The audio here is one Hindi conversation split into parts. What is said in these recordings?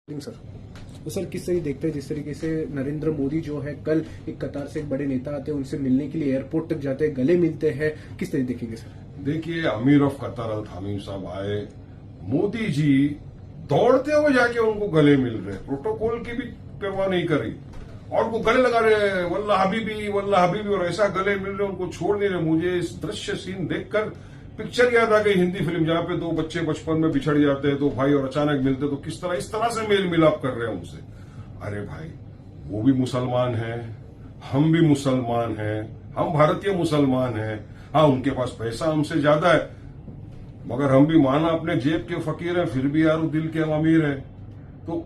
सर तो सर किस तरीके देखते हैं जिस तरीके से नरेंद्र मोदी जो है कल एक कतार से एक बड़े नेता आते हैं उनसे मिलने के लिए एयरपोर्ट तक जाते हैं गले मिलते हैं, किस तरीके देखेंगे सर? देखिए, अमीर ऑफ कतर अल थामी साहब आए, मोदी जी दौड़ते हुए जाके उनको गले मिल रहे, प्रोटोकॉल की भी परवाह नहीं करी और वो गले लगा रहे वल्लाह हबीबी और ऐसा गले मिल रहे, उनको छोड़ नहीं रहे। मुझे इस दृश्य सीन देखकर पिक्चर याद आ गई, हिंदी फिल्म जहां पे दो बच्चे बचपन में बिछड़ जाते हैं, दो भाई और अचानक मिलते तो किस तरह इस तरह से मेल मिलाप कर रहे हैं उनसे। अरे भाई, वो भी मुसलमान हैं, हम भी मुसलमान हैं, हम भारतीय मुसलमान हैं। हाँ, उनके पास पैसा हमसे ज्यादा है, मगर हम भी माना अपने जेब के फकीर हैं, फिर भी यार दिल के हम अमीर हैं। तो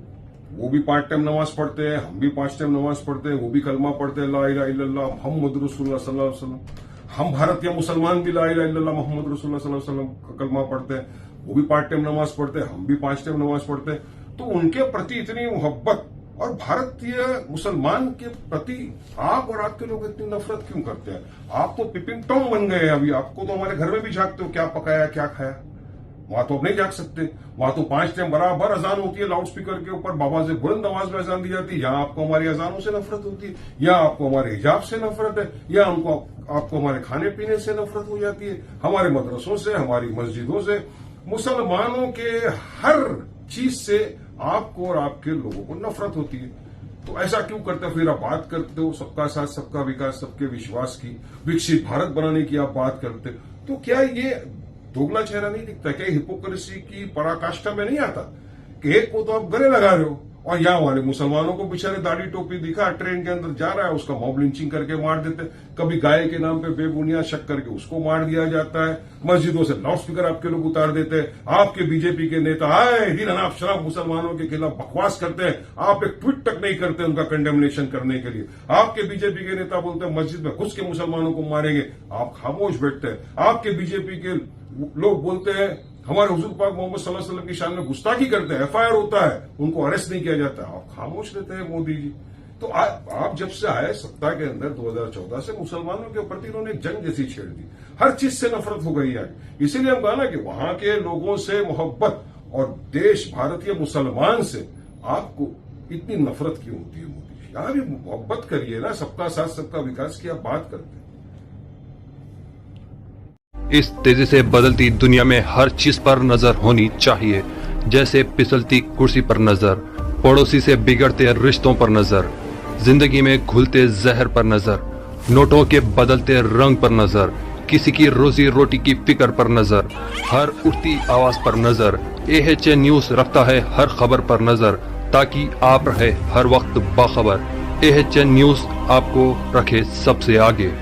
वो भी 5 टाइम नमाज पढ़ते हैं, हम भी 5 टाइम नमाज पढ़ते हैं, वो भी कलमा पढ़ते हैं ला इलाहा इल्लल्लाह मुहम्मद रसूलुल्लाह सल्लल्लाहु अलैहि वसल्लम। हम भारतीय मुसलमान भी ला इलाहा इल्लल्लाह मुहम्मद रसूलुल्लाह सल्लल्लाहु अलैहि वसल्लम का कलमा पढ़ते हैं, वो भी 5 टाइम नमाज पढ़ते हैं, हम भी 5 टाइम नमाज पढ़ते हैं। तो उनके प्रति इतनी मोहब्बत और भारतीय मुसलमान के प्रति आप और आपके लोग इतनी नफरत क्यों करते हैं? आप तो पिपिंग टॉम बन गए हैं। अभी आपको तो हमारे घर में भी झांकते हो, क्या पकाया क्या खाया। वहां तो अब नहीं जाग सकते, वहां तो 5 टाइम बराबर अजान होती है, लाउड स्पीकर के ऊपर बाबा से बुलंद आवाज में अजान दी जाती है। यहाँ आपको हमारी अजानों से नफरत होती है, या आपको हमारे हिजाब से नफरत है, या आपको हमारे खाने पीने से नफरत हो जाती है, हमारे मदरसों से, हमारी मस्जिदों से, मुसलमानों के हर चीज से आपको और आपके लोगों को नफरत होती है। तो ऐसा क्यों करते हो? फिर आप बात करते हो सबका साथ सबका विकास सबके विश्वास की, विकसित भारत बनाने की आप बात करते, तो क्या ये दोगला चेहरा नहीं दिखता? क्या हिपोक्रेसी की पराकाष्ठा में नहीं आता कि एक को तो आप गले लगा रहे हो और यहाँ वाले मुसलमानों को बेचारे दाढ़ी टोपी दिखा ट्रेन के अंदर जा रहा है, उसका मॉब लिंचिंग करके मार देते। कभी गाय के नाम पे बेबुनियाद शक करके उसको मार दिया जाता है, मस्जिदों से लाउड स्पीकर आपके लोग उतार देते हैं। आपके बीजेपी के नेता आए दिन अनाप शराब मुसलमानों के खिलाफ बकवास करते हैं, आप एक ट्वीट तक नहीं करते उनका कंडेमनेशन करने के लिए। आपके बीजेपी के नेता बोलते हैं मस्जिद में घुस के मुसलमानों को मारेंगे, आप खामोश बैठते हैं। आपके बीजेपी के लोग बोलते हैं हमारे हुजूर पाक मोहम्मद सल्लल्लाहु अलैहि वसल्लम की शान में गुस्ताखी करते हैं, एफआईआर होता है, उनको अरेस्ट नहीं किया जाता, आप खामोश रहते हैं मोदी जी। तो आप जब से आए सत्ता के अंदर 2014 से मुसलमानों के प्रति उन्होंने जंग जैसी छेड़ दी, हर चीज से नफरत हो गई है। इसीलिए हम कहा ना कि वहां के लोगों से मोहब्बत और देश भारतीय मुसलमान से आपको इतनी नफरत क्यों होती है? मोदी जी, यहां भी मोहब्बत करिए ना, सबका साथ सबका विकास की आप बात करते हैं। इस तेजी से बदलती दुनिया में हर चीज पर नजर होनी चाहिए, जैसे फिसलती कुर्सी पर नजर, पड़ोसी से बिगड़ते रिश्तों पर नजर, जिंदगी में घुलते जहर पर नजर, नोटों के बदलते रंग पर नजर, किसी की रोजी रोटी की फिक्र पर नजर, हर उठती आवाज पर नजर। AHA न्यूज रखता है हर खबर पर नजर, ताकि आप रहे हर वक्त बाखबर। AHA न्यूज आपको रखे सबसे आगे।